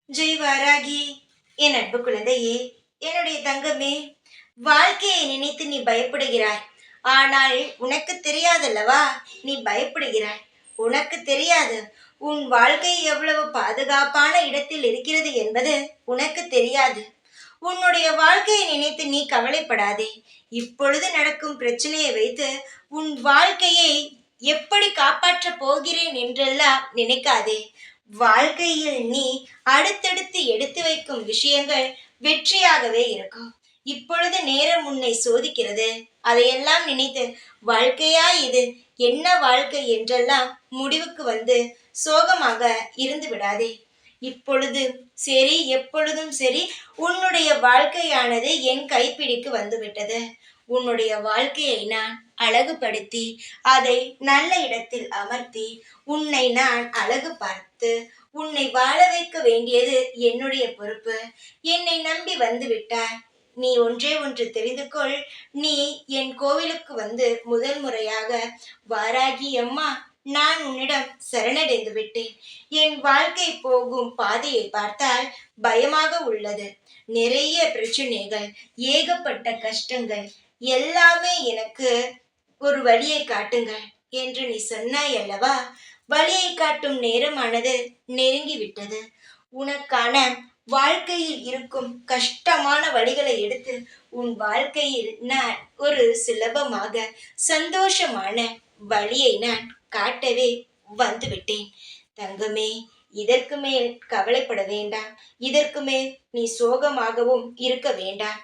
ஜெய் வாராகி, என் அன்பு குழந்தையே, என்னுடைய தங்கமே, வாழ்க்கையை நினைத்து நீ பயப்படுகிறாய். ஆனால் உனக்கு தெரியாதல்லவா நீ பயப்படுகிறாய். உனக்கு தெரியாது உன் வாழ்க்கை எவ்வளவு பாதுகாப்பான இடத்தில் இருக்கிறது என்பது உனக்கு தெரியாது. உன்னுடைய வாழ்க்கையை நினைத்து நீ கவலைப்படாதே. இப்பொழுது நடக்கும் பிரச்சனையை வைத்து உன் வாழ்க்கையை எப்படி காப்பாற்றப் போகிறேன் என்றெல்லாம் நினைக்காதே. வாழ்க்கையில் நீ அடுத்தடுத்து எடுத்து வைக்கும் விஷயங்கள் வெற்றியாகவே இருக்கும். இப்பொழுது நேரம் உன்னை சோதிக்கிறது. அதையெல்லாம் நினைத்து வாழ்க்கையா இது, என்ன வாழ்க்கை என்றெல்லாம் முடிவுக்கு வந்து சோகமாக இருந்து விடாதே. இப்பொழுது சரி, எப்பொழுதும் சரி, உன்னுடைய வாழ்க்கையானது என் கைப்பிடிக்கு வந்துவிட்டது. உன்னுடைய வாழ்க்கையை நான் அழகுபடுத்தி அதை நல்ல இடத்தில் அமர்த்தி உன்னை நான் அழகு பார்த்து உன்னை வாழ வைக்க வேண்டியது என்னுடைய பொறுப்பு. என்னை நம்பி வந்து விட்டாய். நீ ஒன்றே ஒன்று தெரிந்து கொள். நீ என் கோவிலுக்கு வந்து முதல் முறையாக வாராகி அம்மா, நான் உன்னிடம் சரணடைந்து விட்டேன். என் வாழ்க்கை போகும் பாதையை பார்த்தால் பயமாக உள்ளது. நிறைய பிரச்சனைகள், ஏகப்பட்ட கஷ்டங்கள், எல்லாமே எனக்கு ஒரு வழியை காட்டுங்கள் என்று நீ சொன்னாய் அல்லவா? வழியை காட்டும் நேரமானது நெருங்கி விட்டது. உனக்கான வாழ்க்கையில் இருக்கும் கஷ்டமான வழிகளை எடுத்து உன் வாழ்க்கையில் நான் ஒரு சுலபமாக சந்தோஷமான வழியை நான் காட்டவே வந்துவிட்டேன். தங்கமே, இதற்கு மேல் கவலைப்பட வேண்டாம். இதற்கு மேல் நீ சோகமாகவும் இருக்க வேண்டாம்.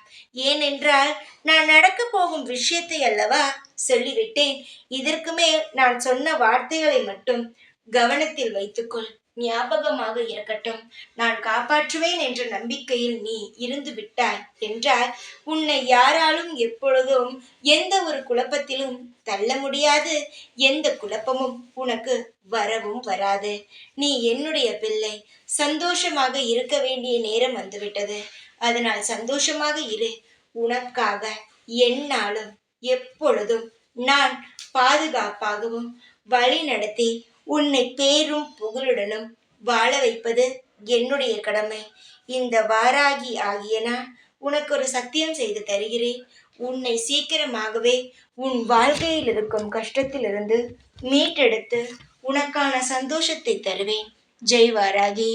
ஏனென்றால் நான் நடக்க போகும் விஷயத்தை அல்லவா சொல்லிவிட்டேன். இதற்கு மேல் நான் சொன்ன வார்த்தைகளை மட்டும் கவனத்தில் வைத்துக்கொள். ஞாபகமாக இருக்கட்டும். நான் காப்பாற்றுவேன் என்ற நம்பிக்கையில் நீ இருந்து விட்டாய் என்றால் உன்னை யாராலும் எப்பொழுதும் எந்த ஒரு குழப்பத்திலும் தள்ள முடியாது. எந்த குழப்பமும் உனக்கு வரவும் வராது. நீ என்னுடைய பிள்ளை. சந்தோஷமாக இருக்க வேண்டிய நேரம் வந்துவிட்டது. அதனால் சந்தோஷமாக இரு. உனக்காக எந்நாளும் எப்பொழுதும் நான் பாதுகாப்பாகவும் வழி நடத்தி உன்னை பேரும் புகழுடனும் வாழ வைப்பது என்னுடைய கடமை. இந்த வாராகி ஆகிய நான் உனக்கு ஒரு சத்தியம் செய்து தருகிறேன். உன்னை சீக்கிரமாகவே உன் வாழ்க்கையில் இருக்கும் கஷ்டத்திலிருந்து மீட்டெடுத்து உனக்கான சந்தோஷத்தை தருவேன். ஜெய் வாராகி.